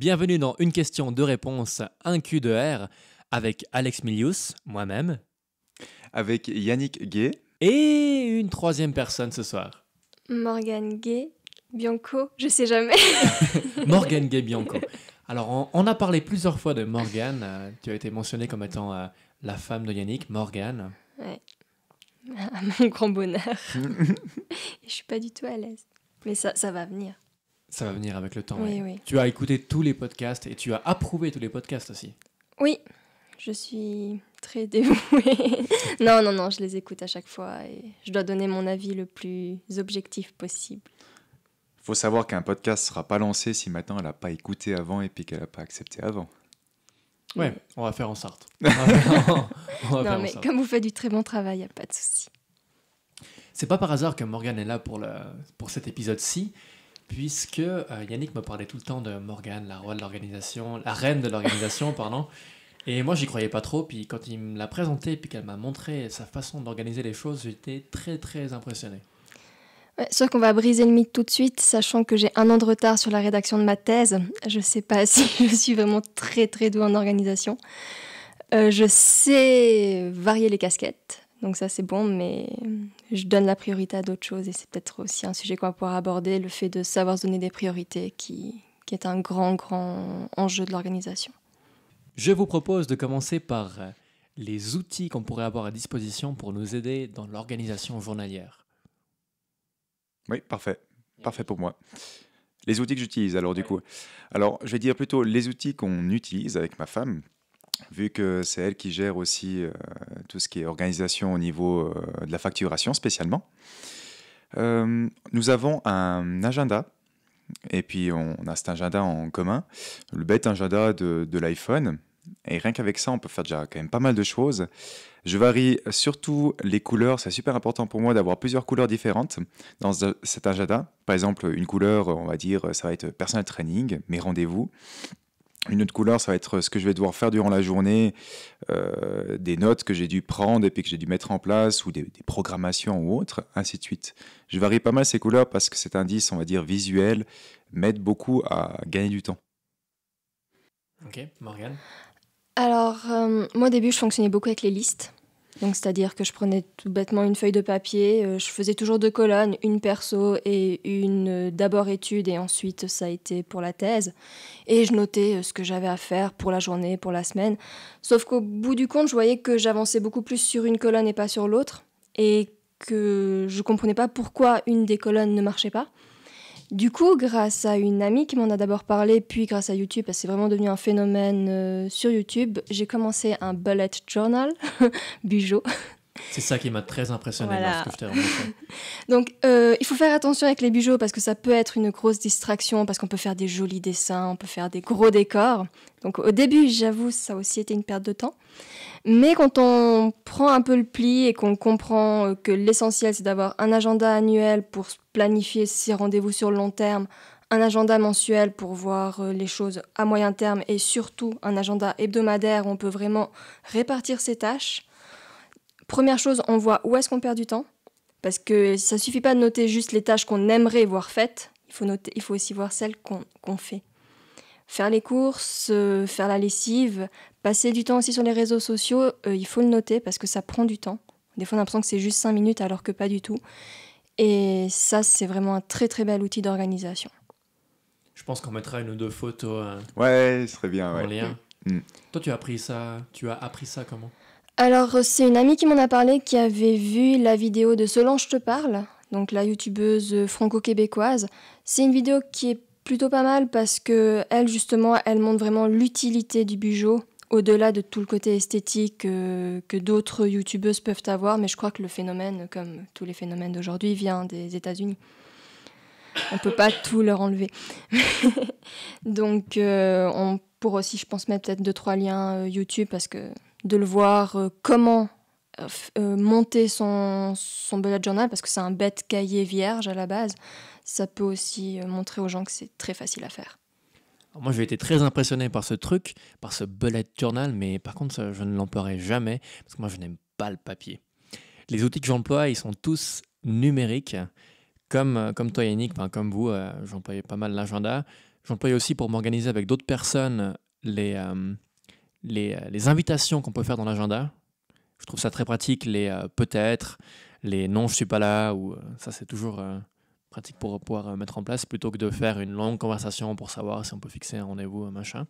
Bienvenue dans Une question, deux réponses, un Q de R avec Alex Milius, moi-même, avec Yannick Gay. et une troisième personne ce soir. Morgane Gay, Bianco, je sais jamais. Morgane Gay Bianco. Alors, on a parlé plusieurs fois de Morgane. Tu as été mentionnée comme étant la femme de Yannick, Morgane. Ouais. À mon grand bonheur. Je suis pas du tout à l'aise. Mais ça va venir. Ça va venir avec le temps. Oui, ouais. oui. Tu as écouté tous les podcasts et tu as approuvé tous les podcasts aussi. Oui, je suis très dévouée. Non, je les écoute à chaque fois et je dois donner mon avis le plus objectif possible. Il faut savoir qu'un podcast ne sera pas lancé si maintenant elle n'a pas écouté avant et puis qu'elle n'a pas accepté avant. Ouais, on va faire en sorte. On va faire Non, en mais sorte. comme vous faites du très bon travail, il n'y a pas de souci. C'est pas par hasard que Morgane est là pour cet épisode-ci, puisque Yannick me parlait tout le temps de Morgane, la reine de l'organisation, pardon. Et moi, j'y croyais pas trop. Puis quand il me l'a présentée, puis qu'elle m'a montré sa façon d'organiser les choses, j'étais très très impressionné. Ouais, sûr qu'on va briser le mythe tout de suite, sachant que j'ai 1 an de retard sur la rédaction de ma thèse. Je sais pas si je suis vraiment très très douée en organisation. Je sais varier les casquettes, donc ça c'est bon, mais je donne la priorité à d'autres choses et c'est peut-être aussi un sujet qu'on va pouvoir aborder, le fait de savoir se donner des priorités qui est un grand enjeu de l'organisation. Je vous propose de commencer par les outils qu'on pourrait avoir à disposition pour nous aider dans l'organisation journalière. Oui, parfait. Parfait pour moi. Les outils que j'utilise, alors du coup. Alors, je vais dire plutôt les outils qu'on utilise avec ma femme, vu que c'est elle qui gère aussi tout ce qui est organisation au niveau de la facturation spécialement. Nous avons un agenda, et puis on a cet agenda en commun, le bête agenda de l'iPhone. Et rien qu'avec ça, on peut faire déjà quand même pas mal de choses. Je varie surtout les couleurs. C'est super important pour moi d'avoir plusieurs couleurs différentes dans cet agenda. Par exemple, une couleur, on va dire, ça va être personal training, mes rendez-vous. Une autre couleur, ça va être ce que je vais devoir faire durant la journée, des notes que j'ai dû prendre et puis que j'ai dû mettre en place, ou des programmations ou autres, ainsi de suite. Je varie pas mal ces couleurs parce que cet indice, on va dire, visuel, m'aide beaucoup à gagner du temps. Ok, Morgane. Alors, moi au début, je fonctionnais beaucoup avec les listes. Donc, c'est-à-dire que je prenais tout bêtement une feuille de papier, je faisais toujours 2 colonnes, une perso et une d'abord étude et ensuite ça a été pour la thèse. Et je notais ce que j'avais à faire pour la journée, pour la semaine. Sauf qu'au bout du compte, je voyais que j'avançais beaucoup plus sur une colonne et pas sur l'autre. Et que je comprenais pas pourquoi une des colonnes ne marchait pas. Du coup, grâce à une amie qui m'en a d'abord parlé, puis grâce à YouTube, parce que c'est vraiment devenu un phénomène sur YouTube, j'ai commencé un bullet journal, Bujo. C'est ça qui m'a très impressionné Voilà. lorsque je t'ai remontré. Donc, il faut faire attention avec les bijoux parce que ça peut être une grosse distraction, parce qu'on peut faire des jolis dessins, on peut faire des gros décors. Donc, au début, j'avoue, ça a aussi été une perte de temps. Mais quand on prend un peu le pli et qu'on comprend que l'essentiel, c'est d'avoir un agenda annuel pour planifier ses rendez-vous sur le long terme, un agenda mensuel pour voir les choses à moyen terme et surtout un agenda hebdomadaire où on peut vraiment répartir ses tâches. Première chose, on voit où est-ce qu'on perd du temps. Parce que ça ne suffit pas de noter juste les tâches qu'on aimerait voir faites. Il faut aussi voir celles qu'on fait. Faire les courses, faire la lessive, passer du temps aussi sur les réseaux sociaux, il faut le noter parce que ça prend du temps. Des fois, on a l'impression que c'est juste 5 minutes alors que pas du tout. Et ça, c'est vraiment un très très bel outil d'organisation. Je pense qu'on mettra 1 ou 2 photos Ouais, ce serait bien, en ouais. lien. Mm. Toi, tu as appris ça comment? Alors, c'est une amie qui m'en a parlé qui avait vu la vidéo de Solange te parle, donc la youtubeuse franco-québécoise. C'est une vidéo qui est plutôt pas mal parce que elle, justement, elle montre vraiment l'utilité du bijou au-delà de tout le côté esthétique que d'autres youtubeuses peuvent avoir. Mais je crois que le phénomène, comme tous les phénomènes d'aujourd'hui, vient des États-Unis. On peut pas tout leur enlever. Donc, on pourra aussi, je pense, mettre peut-être 2-3 liens YouTube parce que de le voir comment monter son bullet journal, parce que c'est un bête cahier vierge à la base, ça peut aussi montrer aux gens que c'est très facile à faire. Alors moi, j'ai été très impressionné par ce truc, par ce bullet journal, mais par contre, ça, je ne l'emploierai jamais, parce que moi, je n'aime pas le papier. Les outils que j'emploie, ils sont tous numériques, comme toi, Yannick, comme vous, j'employais pas mal l'agenda. J'emploie aussi pour m'organiser avec d'autres personnes les invitations qu'on peut faire dans l'agenda. Je trouve ça très pratique, les peut-être, les non, je suis pas là, ou ça c'est toujours pratique pour pouvoir mettre en place plutôt que de faire une longue conversation pour savoir si on peut fixer un rendez-vous, machin.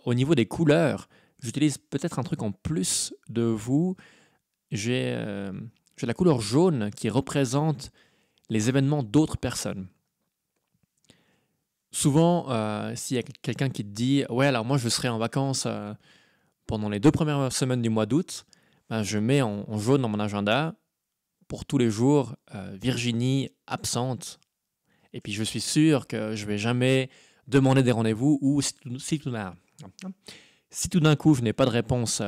Au niveau des couleurs, j'utilise peut-être un truc en plus de vous. J'ai la couleur jaune qui représente les événements d'autres personnes. Souvent, s'il y a quelqu'un qui te dit « Ouais, alors moi je serai en vacances pendant les 2 premières semaines du mois d'août », ben, je mets en jaune dans mon agenda pour tous les jours Virginie absente. Et puis je suis sûr que je ne vais jamais demander des rendez-vous ou si tout d'un coup je n'ai pas de réponse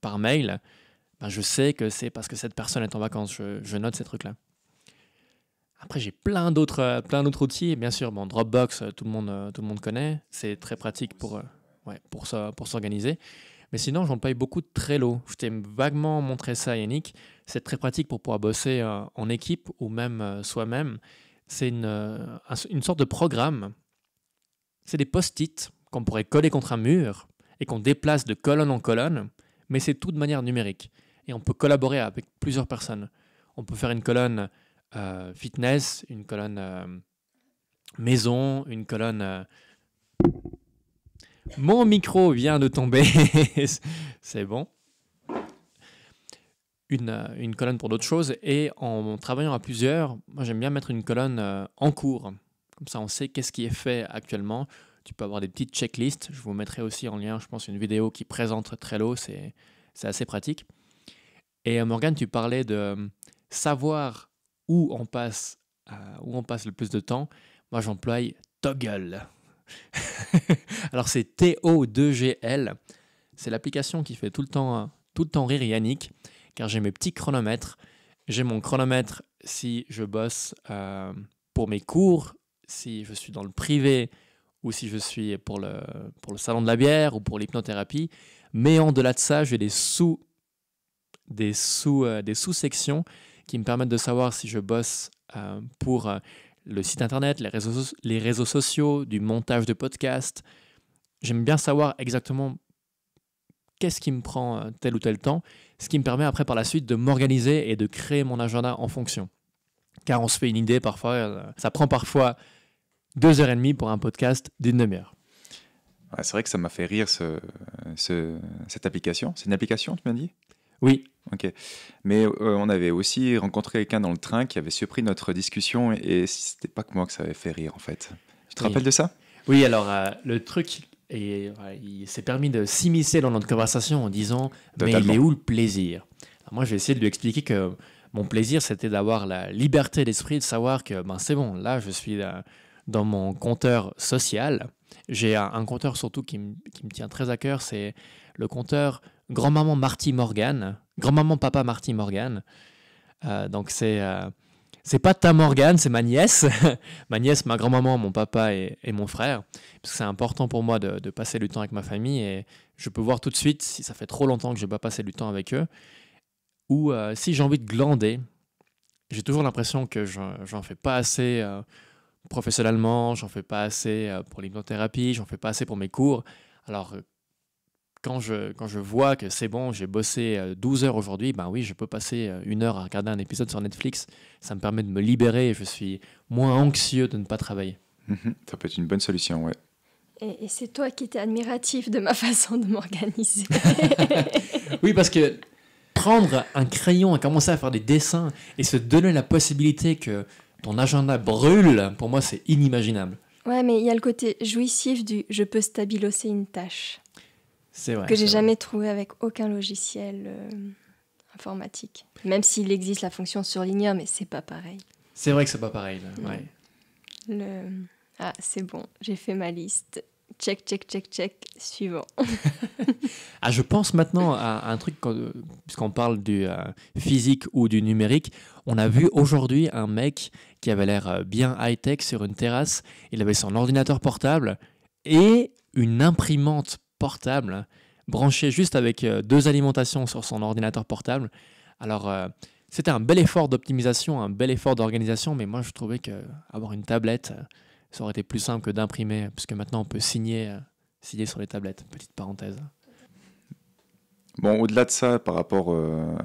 par mail, ben, je sais que c'est parce que cette personne est en vacances. Je note ces trucs-là. Après, j'ai plein d'autres outils. Bien sûr, bon, Dropbox, tout le monde connaît. C'est très pratique pour s'organiser. Mais sinon, j'emploie beaucoup de Trello. Je t'ai vaguement montré ça, Yannick. C'est très pratique pour pouvoir bosser en équipe ou même soi-même. C'est une sorte de programme. C'est des post-it qu'on pourrait coller contre un mur et qu'on déplace de colonne en colonne, mais c'est tout de manière numérique. Et on peut collaborer avec plusieurs personnes. On peut faire une colonne fitness, une colonne maison, une colonne... Mon micro vient de tomber, c'est bon. Une colonne pour d'autres choses. Et en travaillant à plusieurs, moi j'aime bien mettre une colonne en cours. Comme ça on sait qu'est-ce qui est fait actuellement. Tu peux avoir des petites checklists. Je vous mettrai aussi en lien, je pense, une vidéo qui présente Trello. C'est assez pratique. Et Morgane, tu parlais de savoir où on passe le plus de temps. Moi, j'emploie Toggl. Alors, c'est T-O-2-G-L. C'est l'application qui fait tout le temps rire Yannick, car j'ai mes petits chronomètres. J'ai mon chronomètre si je bosse pour mes cours, si je suis dans le privé ou si je suis pour le salon de la bière ou pour l'hypnothérapie. Mais en delà de ça, j'ai des sous-sections qui me permettent de savoir si je bosse pour le site internet, les réseaux sociaux, du montage de podcasts. J'aime bien savoir exactement qu'est-ce qui me prend tel ou tel temps, ce qui me permet après par la suite de m'organiser et de créer mon agenda en fonction. Car on se fait une idée parfois, ça prend parfois 2h30 pour un podcast d'une demi-heure. Ouais, c'est vrai que ça m'a fait rire cette application. C'est une application, tu m'as dit ? Oui. Ok. Mais on avait aussi rencontré quelqu'un dans le train qui avait surpris notre discussion et c'était pas que moi que ça avait fait rire en fait. Tu te rappelles de ça ? Oui, alors le truc, il s'est permis de s'immiscer dans notre conversation en disant « Mais il est où le plaisir ?» Alors moi, j'ai essayé de lui expliquer que mon plaisir, c'était d'avoir la liberté d'esprit, de savoir que c'est bon, là, je suis dans mon compteur social. J'ai un compteur surtout qui me tient très à cœur, c'est le compteur Grand-maman Marty Morgan, Grand-maman Papa Marty Morgan. Donc c'est pas ta Morgane, c'est ma nièce. Ma nièce, ma grand-maman, mon papa et mon frère. Parce que c'est important pour moi de passer du temps avec ma famille et je peux voir tout de suite si ça fait trop longtemps que je n'ai pas passé du temps avec eux ou si j'ai envie de glander. J'ai toujours l'impression que j'en fais pas assez professionnellement, j'en fais pas assez pour l'hypnothérapie, j'en fais pas assez pour mes cours. Alors quand je vois que c'est bon, j'ai bossé 12 heures aujourd'hui, ben oui, je peux passer 1 heure à regarder un épisode sur Netflix. Ça me permet de me libérer et je suis moins anxieux de ne pas travailler. Ça peut être une bonne solution, ouais. Et c'est toi qui étais admiratif de ma façon de m'organiser. Oui, parce que prendre un crayon et commencer à faire des dessins et se donner la possibilité que ton agenda brûle, pour moi, c'est inimaginable. Ouais, mais il y a le côté jouissif du « je peux stabilosser une tâche ». C'est vrai. Que j'ai jamais trouvé avec aucun logiciel informatique. Même s'il existe la fonction surligneur, mais c'est pas pareil. C'est vrai que c'est pas pareil. Là. Ouais. Ah, c'est bon, j'ai fait ma liste. Check, check, check, check. Suivant. Je pense maintenant à un truc, puisqu'on parle du physique ou du numérique. On a vu aujourd'hui un mec qui avait l'air bien high-tech sur une terrasse. Il avait son ordinateur portable et une imprimante portable branchée juste avec 2 alimentations sur son ordinateur portable. Alors, c'était un bel effort d'optimisation, un bel effort d'organisation, mais moi, je trouvais qu'avoir une tablette, Ça aurait été plus simple que d'imprimer, puisque maintenant on peut signer sur les tablettes. Petite parenthèse. Bon, au-delà de ça, par rapport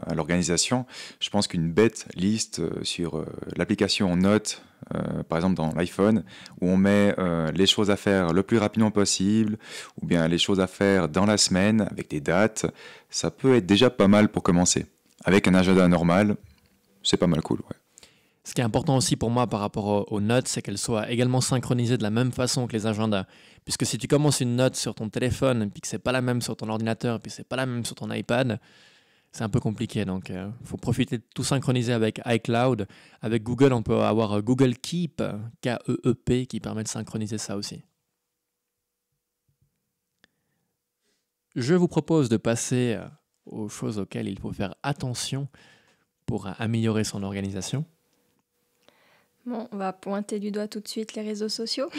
à l'organisation, je pense qu'une bête liste sur l'application Notes, par exemple dans l'iPhone, où on met les choses à faire le plus rapidement possible, ou bien les choses à faire dans la semaine, avec des dates, ça peut être déjà pas mal pour commencer. Avec un agenda normal, c'est pas mal cool, ouais. Ce qui est important aussi pour moi par rapport aux notes, c'est qu'elles soient également synchronisées de la même façon que les agendas. Puisque si tu commences une note sur ton téléphone, puis que c'est pas la même sur ton ordinateur, puis c'est pas la même sur ton iPad, c'est un peu compliqué. Donc, faut profiter de tout synchroniser avec iCloud. Avec Google, on peut avoir Google Keep, K-E-E-P, qui permet de synchroniser ça aussi. Je vous propose de passer aux choses auxquelles il faut faire attention pour améliorer son organisation. Bon, on va pointer du doigt tout de suite les réseaux sociaux.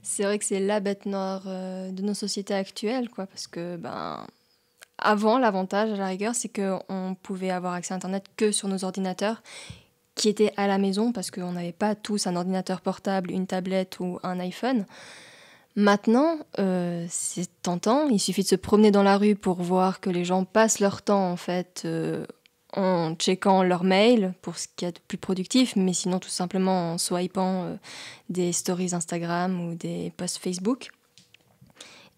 C'est vrai que c'est la bête noire de nos sociétés actuelles, quoi, parce que avant, l'avantage à la rigueur, c'est qu'on pouvait avoir accès à Internet que sur nos ordinateurs qui étaient à la maison, parce qu'on n'avait pas tous un ordinateur portable, une tablette ou un iPhone. Maintenant, c'est tentant. Il suffit de se promener dans la rue pour voir que les gens passent leur temps, en fait, en checkant leur mail pour ce qu'il y a de plus productif, mais sinon tout simplement en swipant des stories Instagram ou des posts Facebook.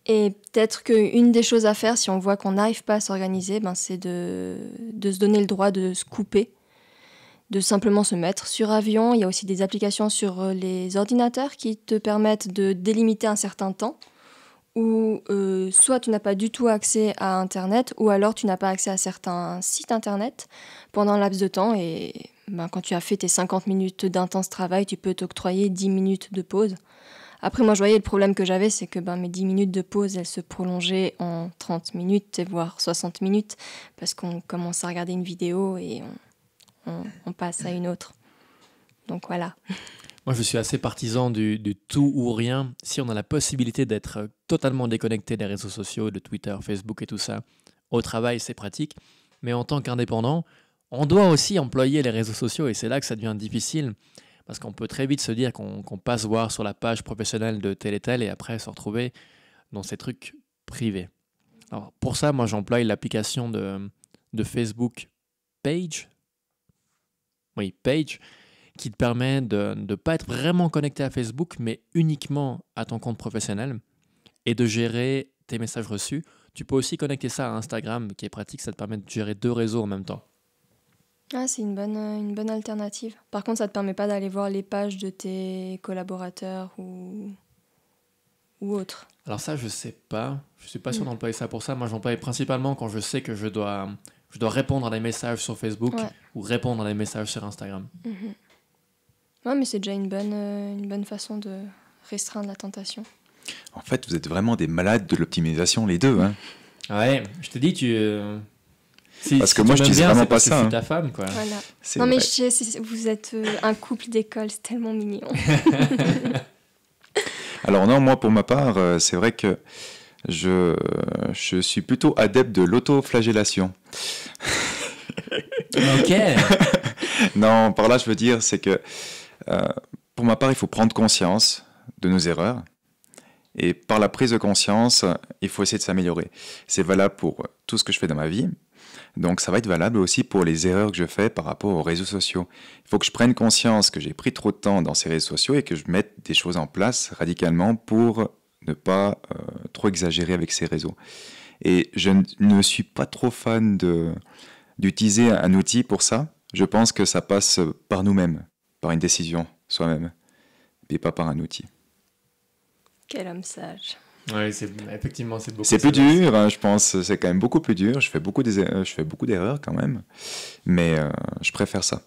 Et peut-être qu'une des choses à faire, si on voit qu'on n'arrive pas à s'organiser, c'est de se donner le droit de se couper, de simplement se mettre sur avion. Il y a aussi des applications sur les ordinateurs qui te permettent de délimiter un certain temps, où soit tu n'as pas du tout accès à Internet, ou alors tu n'as pas accès à certains sites Internet pendant un laps de temps. Et quand tu as fait tes 50 minutes d'intense travail, tu peux t'octroyer 10 minutes de pause. Après, moi, je voyais le problème que j'avais, c'est que mes 10 minutes de pause, elles se prolongeaient en 30 minutes, voire 60 minutes, parce qu'on commence à regarder une vidéo et on passe à une autre. Donc voilà. Moi, je suis assez partisan du tout ou rien. Si on a la possibilité d'être totalement déconnecté des réseaux sociaux, de Twitter, Facebook et tout ça, au travail, c'est pratique. Mais en tant qu'indépendant, on doit aussi employer les réseaux sociaux et c'est là que ça devient difficile parce qu'on peut très vite se dire qu'on passe voir sur la page professionnelle de tel et tel et après se retrouver dans ces trucs privés. Alors, pour ça, moi, j'emploie l'application de Facebook Page. Oui, Page, qui te permet de ne pas être vraiment connecté à Facebook, mais uniquement à ton compte professionnel et de gérer tes messages reçus. Tu peux aussi connecter ça à Instagram, qui est pratique, ça te permet de gérer 2 réseaux en même temps. Ah, c'est une bonne alternative. Par contre, ça ne te permet pas d'aller voir les pages de tes collaborateurs ou autres. Alors ça, je sais pas. Je suis pas sûr d'employer ça pour ça. Moi, j'emploie principalement quand je sais que je dois répondre à des messages sur Facebook ou répondre à des messages sur Instagram. Ouais, mais c'est déjà une bonne façon de restreindre la tentation. En fait, vous êtes vraiment des malades de l'optimisation, les deux. Hein. Ouais, je te dis, parce que moi, je disais vraiment pas ça. Je suis ta femme, quoi. Voilà. Non, mais vous êtes un couple d'école, c'est tellement mignon. Alors non, moi, pour ma part, c'est vrai que je suis plutôt adepte de l'autoflagellation. Ok. Non, par là, je veux dire, c'est que pour ma part, il faut prendre conscience de nos erreurs. Et par la prise de conscience, il faut essayer de s'améliorer. C'est valable pour tout ce que je fais dans ma vie. Donc ça va être valable aussi pour les erreurs que je fais par rapport aux réseaux sociaux. Il faut que je prenne conscience que j'ai pris trop de temps dans ces réseaux sociaux et que je mette des choses en place radicalement pour ne pas trop exagérer avec ces réseaux. Et je ne suis pas trop fan d'utiliser un outil pour ça. Je pense que ça passe par nous-mêmes, par une décision soi-même, et pas par un outil. Quel homme sage. Oui, effectivement, c'est beaucoup. C'est plus dur, hein, je pense. C'est quand même beaucoup plus dur. Je fais beaucoup d'erreurs quand même, mais je préfère ça,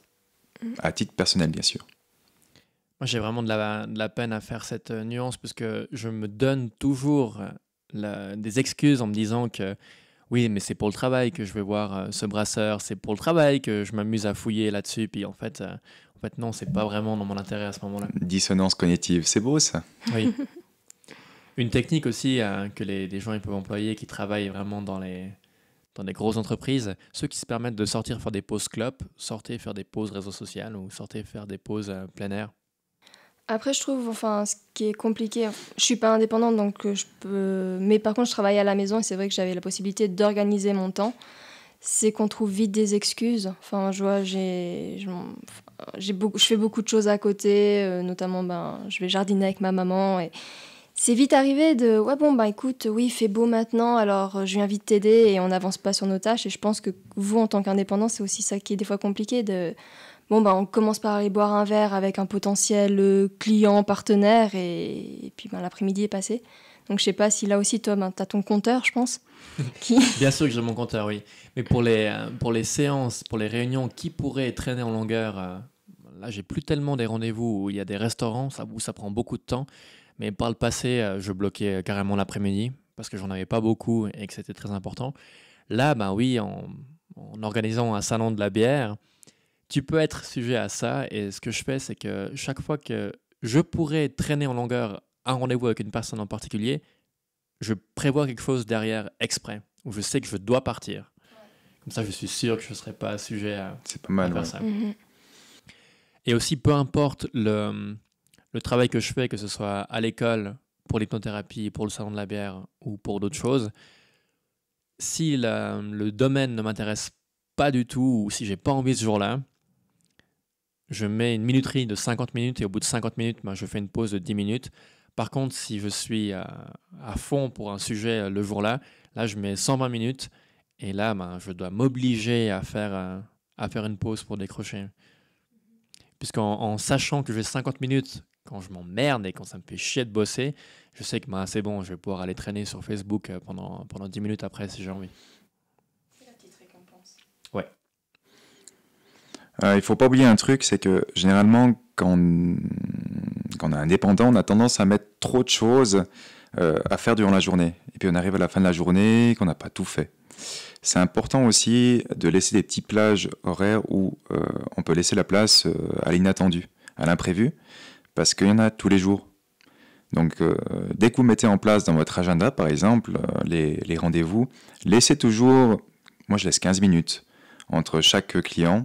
à titre personnel, bien sûr. Moi, j'ai vraiment de la peine à faire cette nuance parce que je me donne toujours des excuses en me disant que oui, mais c'est pour le travail que je vais voir ce brasseur, c'est pour le travail que je m'amuse à fouiller là-dessus, puis en fait non, c'est pas vraiment dans mon intérêt à ce moment-là. Dissonance cognitive, c'est beau ça. Oui. Une technique aussi que les gens ils peuvent employer qui travaillent vraiment dans des grosses entreprises, ceux qui se permettent de sortir faire des pauses clopes, sortir faire des pauses réseaux sociaux ou sortir faire des pauses plein air. Après, je trouve, enfin, ce qui est compliqué, je suis pas indépendante, donc je peux. Mais par contre, je travaille à la maison et c'est vrai que j'avais la possibilité d'organiser mon temps. C'est qu'on trouve vite des excuses. Enfin, je vois, je fais beaucoup de choses à côté, notamment, je vais jardiner avec ma maman et c'est vite arrivé de ouais bon écoute oui il fait beau maintenant alors je viens vite t'aider et on n'avance pas sur nos tâches et je pense que vous en tant qu'indépendant c'est aussi ça qui est des fois compliqué de bon on commence par aller boire un verre avec un potentiel client partenaire et puis l'après-midi est passé donc je sais pas si là aussi toi t'as ton compteur je pense qui Bien sûr que j'ai mon compteur, oui. Mais pour les séances, pour les réunions qui pourraient traîner en longueur, là, j'ai plus tellement des rendez-vous où il y a des restaurants, où ça prend beaucoup de temps. Mais par le passé, je bloquais carrément l'après-midi parce que j'en avais pas beaucoup et que c'était très important. Là, oui, en organisant un salon de la bière, tu peux être sujet à ça. Et ce que je fais, c'est que chaque fois que je pourrais traîner en longueur un rendez-vous avec une personne en particulier, je prévois quelque chose derrière exprès, où je sais que je dois partir. Comme ça, je suis sûr que je ne serai pas sujet à C'est pas mal, faire ouais. ça. Et aussi, peu importe le travail que je fais, que ce soit à l'école, pour l'hypnothérapie, pour le salon de la bière ou pour d'autres choses, si le domaine ne m'intéresse pas du tout ou si j'ai pas envie ce jour-là, je mets une minuterie de 50 minutes et au bout de 50 minutes, je fais une pause de 10 minutes. Par contre, si je suis à fond pour un sujet le jour-là, là, je mets 120 minutes et là, je dois m'obliger à faire une pause pour décrocher. Puisqu'en sachant que j'ai 50 minutes quand je m'emmerde et quand ça me fait chier de bosser, je sais que c'est bon, je vais pouvoir aller traîner sur Facebook pendant 10 minutes après si j'ai envie. C'est la petite récompense. Ouais. Il ne faut pas oublier un truc, c'est que généralement, quand on est indépendant, on a tendance à mettre trop de choses à faire durant la journée. Et puis on arrive à la fin de la journée qu'on n'a pas tout fait. C'est important aussi de laisser des petites plages horaires où on peut laisser la place à l'inattendu, à l'imprévu, parce qu'il y en a tous les jours. Donc dès que vous mettez en place dans votre agenda, par exemple, les rendez-vous, laissez toujours, moi je laisse 15 minutes entre chaque client,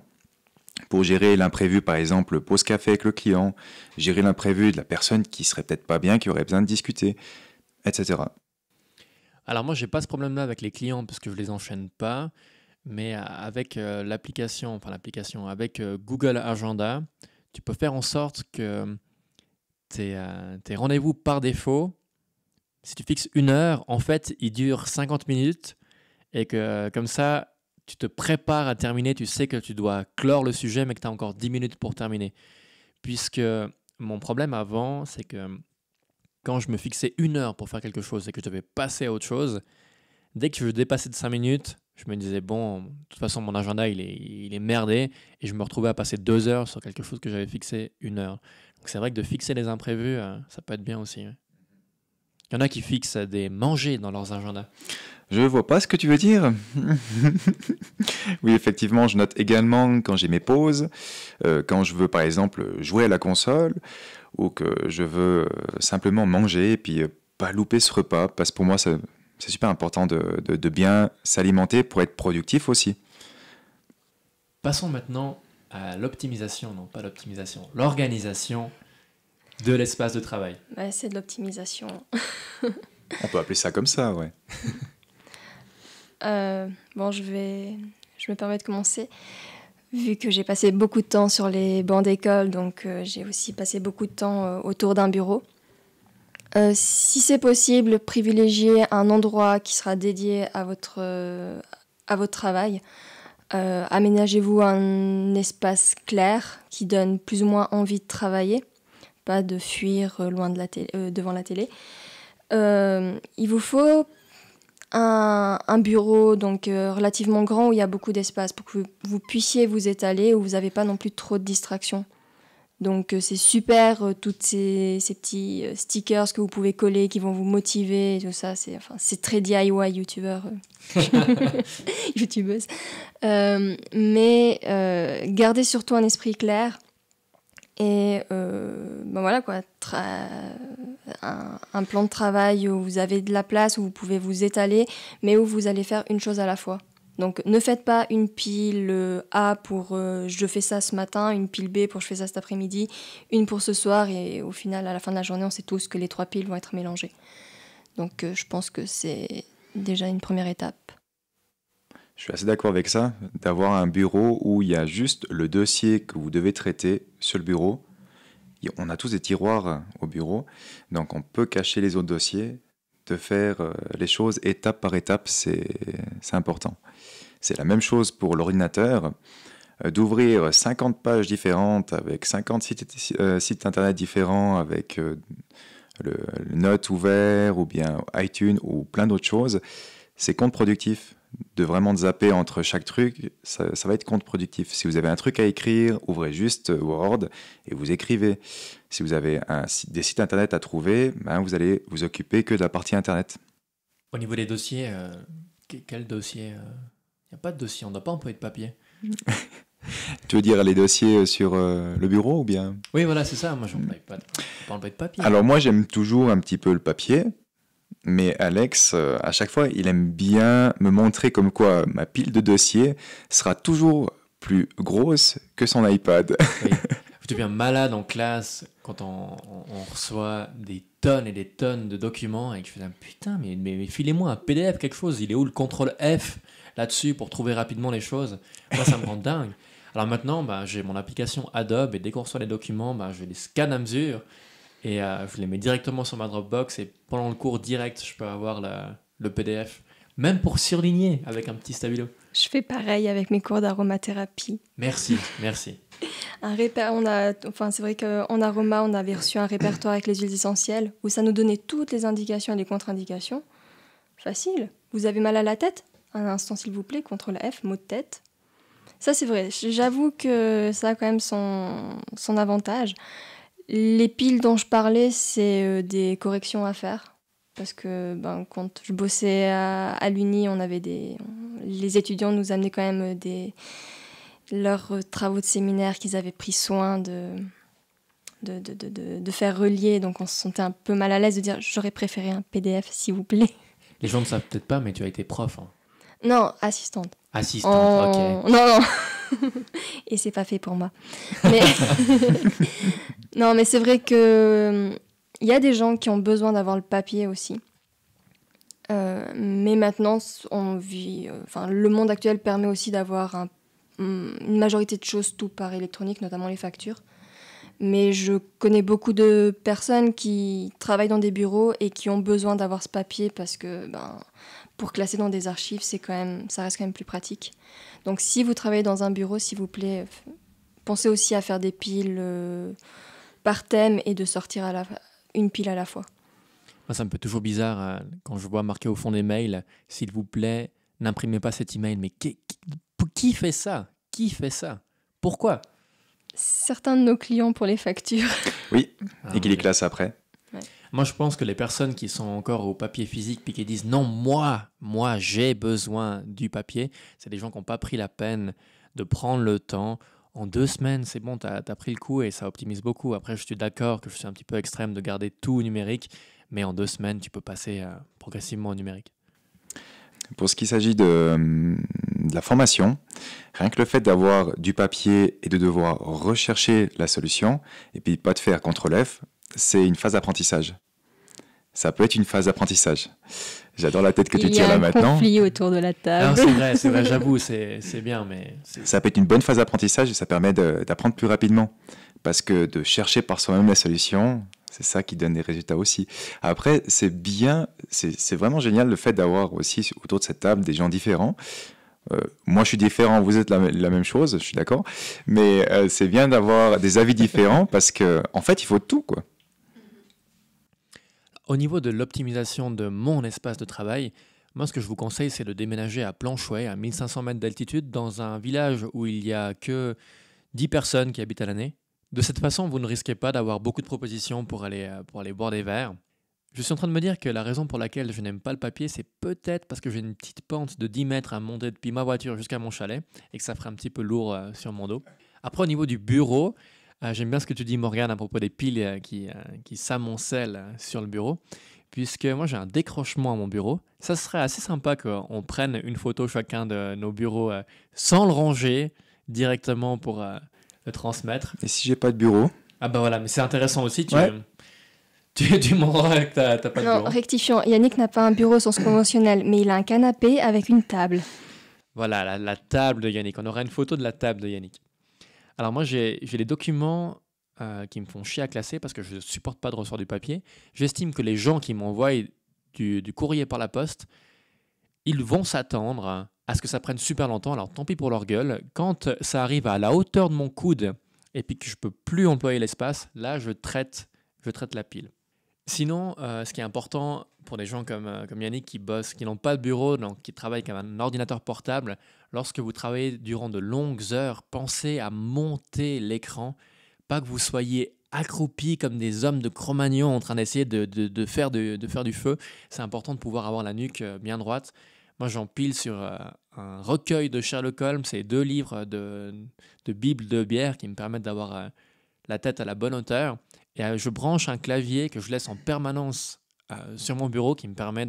pour gérer l'imprévu, par exemple, pause café avec le client, gérer l'imprévu de la personne qui serait peut-être pas bien, qui aurait besoin de discuter, etc. Alors moi, j'ai pas ce problème-là avec les clients parce que je les enchaîne pas, mais avec avec Google Agenda, tu peux faire en sorte que tes rendez-vous par défaut, si tu fixes 1 heure, en fait, ils durent 50 minutes et que comme ça, tu te prépares à terminer, tu sais que tu dois clore le sujet, mais que tu as encore 10 minutes pour terminer. Puisque mon problème avant, c'est que quand je me fixais 1 heure pour faire quelque chose et que je devais passer à autre chose, dès que je dépassais de 5 minutes, je me disais, bon, de toute façon, mon agenda, il est merdé, et je me retrouvais à passer 2 heures sur quelque chose que j'avais fixé 1 heure. Donc c'est vrai que de fixer les imprévus, ça peut être bien aussi. Ouais. Il y en a qui fixent des manger dans leurs agendas. Je vois pas ce que tu veux dire. Oui, effectivement, je note également quand j'ai mes pauses, quand je veux par exemple jouer à la console, ou que je veux simplement manger et puis pas louper ce repas, parce que pour moi c'est super important de bien s'alimenter pour être productif aussi. Passons maintenant à l'optimisation, non pas l'optimisation, l'organisation de l'espace de travail. C'est de l'optimisation. On peut appeler ça comme ça, ouais. Je me permets de commencer. Vu que j'ai passé beaucoup de temps sur les bancs d'école, donc j'ai aussi passé beaucoup de temps autour d'un bureau. Si c'est possible, privilégiez un endroit qui sera dédié à votre travail. Aménagez-vous un espace clair qui donne plus ou moins envie de travailler, pas de fuir loin de devant la télé. Il vous faut un bureau donc relativement grand où il y a beaucoup d'espace pour que vous puissiez vous étaler, où vous n'avez pas non plus trop de distractions. Donc c'est super, toutes ces petits stickers que vous pouvez coller qui vont vous motiver, et tout ça, c'est très DIY youtubeuse. Mais gardez surtout un esprit clair et voilà quoi, un plan de travail où vous avez de la place, où vous pouvez vous étaler, mais où vous allez faire une chose à la fois. Donc ne faites pas une pile A pour je fais ça ce matin, une pile B pour je fais ça cet après-midi, une pour ce soir, et au final, à la fin de la journée, on sait tous que les 3 piles vont être mélangées. Donc je pense que c'est déjà une première étape. Je suis assez d'accord avec ça, d'avoir un bureau où il y a juste le dossier que vous devez traiter sur le bureau. On a tous des tiroirs au bureau, donc on peut cacher les autres dossiers. De faire les choses étape par étape, c'est important. C'est la même chose pour l'ordinateur. D'ouvrir 50 pages différentes avec 50 sites internet différents, avec le Note ouvert ou bien iTunes ou plein d'autres choses, c'est contre-productif. De vraiment zapper entre chaque truc, ça va être contre-productif. Si vous avez un truc à écrire, ouvrez juste Word et vous écrivez. Si vous avez des sites internet à trouver, vous allez vous occuper que de la partie internet. Au niveau des dossiers, quel dossier Il n'y a pas de dossier, on ne doit pas employer de papier. Tu veux dire les dossiers sur le bureau ou bien? Oui, voilà, c'est ça. Moi, je n'emploie pas de papier. Alors moi, j'aime toujours un petit peu le papier. Mais Alex, à chaque fois, il aime bien me montrer comme quoi ma pile de dossiers sera toujours plus grosse que son iPad. Oui. Je deviens malade en classe quand on reçoit des tonnes et des tonnes de documents et que je fais putain, mais filez-moi un PDF, quelque chose. Il est où le contrôle F là-dessus pour trouver rapidement les choses? Moi, ça me rend dingue. Alors maintenant, j'ai mon application Adobe et dès qu'on reçoit les documents, je les scanne à mesure. Et je les mets directement sur ma Dropbox et pendant le cours direct, je peux avoir le PDF. Même pour surligner avec un petit stabilo. Je fais pareil avec mes cours d'aromathérapie. Merci. C'est vrai qu'en aroma, on avait reçu un répertoire avec les huiles essentielles où ça nous donnait toutes les indications et les contre-indications. Facile. Vous avez mal à la tête? Un instant, s'il vous plaît, CTRL F, mot de tête. Ça, c'est vrai. J'avoue que ça a quand même son avantage. Les piles dont je parlais, c'est des corrections à faire. Parce que quand je bossais à l'Uni, les étudiants nous amenaient quand même leurs travaux de séminaire qu'ils avaient pris soin de faire relier. Donc on se sentait un peu mal à l'aise de dire « j'aurais préféré un PDF, s'il vous plaît ». Les gens ne savent peut-être pas, mais tu as été prof. Hein. Non, assistante. Assistante, ok. Non. Et c'est pas fait pour moi. Mais non, mais c'est vrai que il y a des gens qui ont besoin d'avoir le papier aussi. Mais maintenant, le monde actuel permet aussi d'avoir une majorité de choses tout par électronique, notamment les factures. Mais je connais beaucoup de personnes qui travaillent dans des bureaux et qui ont besoin d'avoir ce papier parce que pour classer dans des archives, ça reste quand même plus pratique. Donc si vous travaillez dans un bureau, s'il vous plaît, pensez aussi à faire des piles par thème et de sortir une pile à la fois. Moi, ça me fait toujours bizarre quand je vois marqué au fond des mails « S'il vous plaît, n'imprimez pas cet email ». Mais qui fait ça? Qui fait ça? Pourquoi? Certains de nos clients pour les factures. Oui, et qui les classent après. Ouais. Moi, je pense que les personnes qui sont encore au papier physique puis qui disent « Non, moi, j'ai besoin du papier », c'est des gens qui n'ont pas pris la peine de prendre le temps. En 2 semaines, c'est bon, t'as pris le coup et ça optimise beaucoup. Après, je suis d'accord que je suis un petit peu extrême de garder tout numérique, mais en 2 semaines, tu peux passer progressivement au numérique. Pour ce qui s'agit de la formation, rien que le fait d'avoir du papier et de devoir rechercher la solution, et puis pas de faire CTRL F, c'est une phase d'apprentissage. Ça peut être une phase d'apprentissage. J'adore la tête que tu tires là maintenant. Il y a un conflit autour de la table. Non, c'est vrai, j'avoue, c'est bien, mais... Ça peut être une bonne phase d'apprentissage et ça permet d'apprendre plus rapidement. Parce que de chercher par soi-même la solution, c'est ça qui donne des résultats aussi. Après, c'est vraiment génial le fait d'avoir aussi autour de cette table des gens différents. Moi, je suis différent, vous êtes la même chose, je suis d'accord. Mais c'est bien d'avoir des avis différents parce qu'en fait, il faut tout, quoi. Au niveau de l'optimisation de mon espace de travail, moi, ce que je vous conseille, c'est de déménager à Planchouet, à 1500 mètres d'altitude, dans un village où il n'y a que 10 personnes qui habitent à l'année. De cette façon, vous ne risquez pas d'avoir beaucoup de propositions pour aller boire des verres. Je suis en train de me dire que la raison pour laquelle je n'aime pas le papier, c'est peut-être parce que j'ai une petite pente de 10 mètres à monter depuis ma voiture jusqu'à mon chalet et que ça ferait un petit peu lourd sur mon dos. Après, au niveau du bureau, j'aime bien ce que tu dis, Morgane, à propos des piles qui s'amoncellent sur le bureau. puisque moi j'ai un décrochement à mon bureau. Ça serait assez sympa qu'on prenne une photo chacun de nos bureaux sans le ranger directement pour le transmettre. Et si j'ai pas de bureau? Ah bah voilà, mais c'est intéressant aussi, Ouais. tu montreras que t'as pas de Non, bureau. rectifiant, Yannick n'a pas un bureau au sens conventionnel, mais il a un canapé avec une table. Voilà, la table de Yannick. On aura une photo de la table de Yannick. Alors moi, j'ai les documents qui me font chier à classer parce que je ne supporte pas de recevoir du papier. J'estime que les gens qui m'envoient du courrier par la poste, ils vont s'attendre à ce que ça prenne super longtemps. Alors tant pis pour leur gueule. Quand ça arrive à la hauteur de mon coude et puis que je ne peux plus employer l'espace, là, je traite la pile. Sinon, ce qui est important pour des gens comme Yannick qui bossent, qui n'ont pas de bureau, donc qui travaillent avec un ordinateur portable, lorsque vous travaillez durant de longues heures, pensez à monter l'écran, pas que vous soyez accroupis comme des hommes de Cro-Magnon en train d'essayer de faire du feu. C'est important de pouvoir avoir la nuque bien droite. Moi, j'empile sur un recueil de Sherlock Holmes et 2 livres de Bible de bière qui me permettent d'avoir la tête à la bonne hauteur. Et je branche un clavier que je laisse en permanence sur mon bureau qui me permet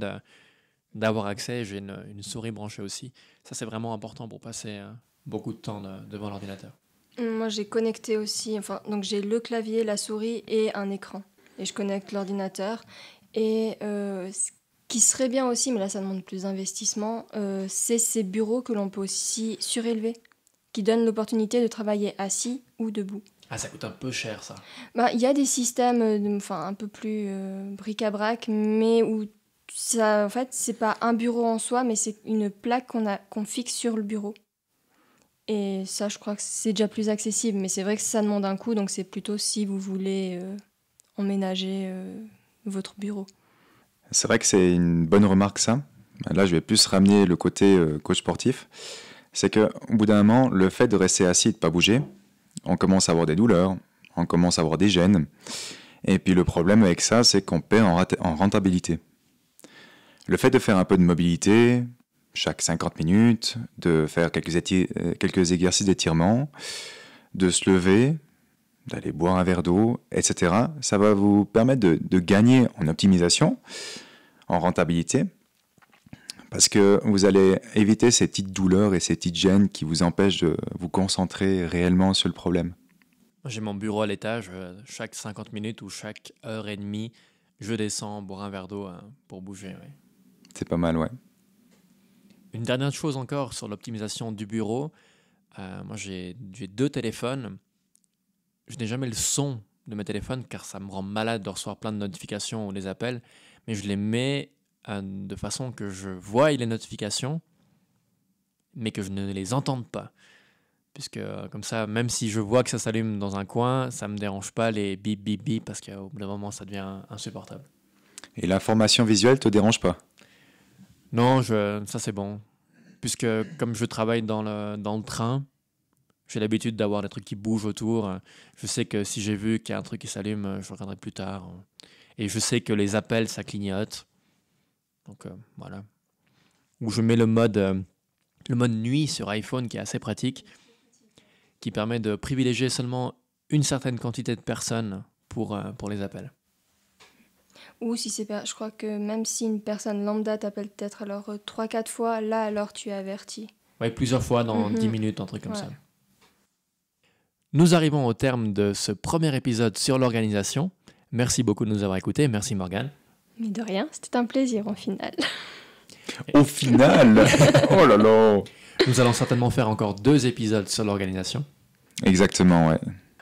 d'avoir accès. J'ai une souris branchée aussi. Ça, c'est vraiment important pour passer beaucoup de temps devant l'ordinateur. Moi, j'ai connecté aussi, donc j'ai le clavier, la souris et un écran. Et je connecte l'ordinateur. Et ce qui serait bien aussi, mais là, ça demande plus d'investissement, c'est ces bureaux que l'on peut aussi surélever, qui donnent l'opportunité de travailler assis ou debout. Ah, ça coûte un peu cher, ça. Il y a des systèmes un peu plus bric-à-brac, mais où ça, en fait, c'est pas un bureau en soi, mais c'est une plaque qu'on fixe sur le bureau. Et ça, je crois que c'est déjà plus accessible, mais c'est vrai que ça demande un coût, donc c'est plutôt si vous voulez emménager votre bureau. C'est vrai que c'est une bonne remarque, ça. Là, je vais plus ramener le côté coach sportif. C'est qu'au bout d'un moment, le fait de rester assis et de ne pas bouger, on commence à avoir des douleurs, on commence à avoir des gènes. Et puis le problème avec ça, c'est qu'on perd en rentabilité. Le fait de faire un peu de mobilité, chaque 50 minutes, de faire quelques exercices d'étirement, de se lever, d'aller boire un verre d'eau, etc., ça va vous permettre de gagner en optimisation, en rentabilité, parce que vous allez éviter ces petites douleurs et ces petites gênes qui vous empêchent de vous concentrer réellement sur le problème. J'ai mon bureau à l'étage. Chaque 50 minutes ou chaque heure et demie, je descends boire un verre d'eau pour bouger. Ouais. C'est pas mal, ouais. Une dernière chose encore sur l'optimisation du bureau. Moi, j'ai 2 téléphones. Je n'ai jamais le son de mes téléphones car ça me rend malade de recevoir plein de notifications ou des appels. Mais je les mets de façon que je voie les notifications, mais que je ne les entende pas. Puisque comme ça, même si je vois que ça s'allume dans un coin, ça ne me dérange pas les bip bip bip parce qu'au bout d'un moment, ça devient insupportable. Et l'information visuelle te dérange pas? Non, ça c'est bon. Puisque comme je travaille dans le train, j'ai l'habitude d'avoir des trucs qui bougent autour. Je sais que si j'ai vu qu'il y a un truc qui s'allume, je regarderai plus tard. Et je sais que les appels, ça clignote. Donc voilà. Ou je mets le mode nuit sur iPhone qui est assez pratique, qui permet de privilégier seulement une certaine quantité de personnes pour les appels. Ou si je crois que même si une personne lambda t'appelle peut-être alors 3-4 fois, là alors tu es averti. Oui, plusieurs fois dans 10 minutes, un truc comme ça. Ouais. Nous arrivons au terme de ce premier épisode sur l'organisation. Merci beaucoup de nous avoir écoutés. Merci Morgane. Mais de rien, c'était un plaisir au final. Au final. Oh là là. Nous allons certainement faire encore 2 épisodes sur l'organisation. Exactement, ouais.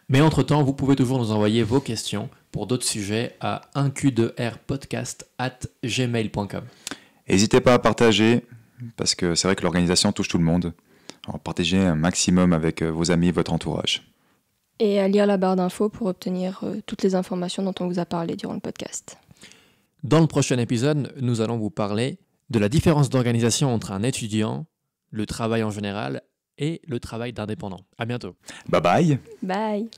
Mais entre-temps, vous pouvez toujours nous envoyer vos questions pour d'autres sujets à 1q2rpodcast@gmail.com. N'hésitez pas à partager, parce que c'est vrai que l'organisation touche tout le monde. Alors, partagez un maximum avec vos amis, votre entourage. Et à lire la barre d'infos pour obtenir toutes les informations dont on vous a parlé durant le podcast. Dans le prochain épisode, nous allons vous parler de la différence d'organisation entre un étudiant, le travail en général et le travail d'indépendant. À bientôt. Bye bye. Bye.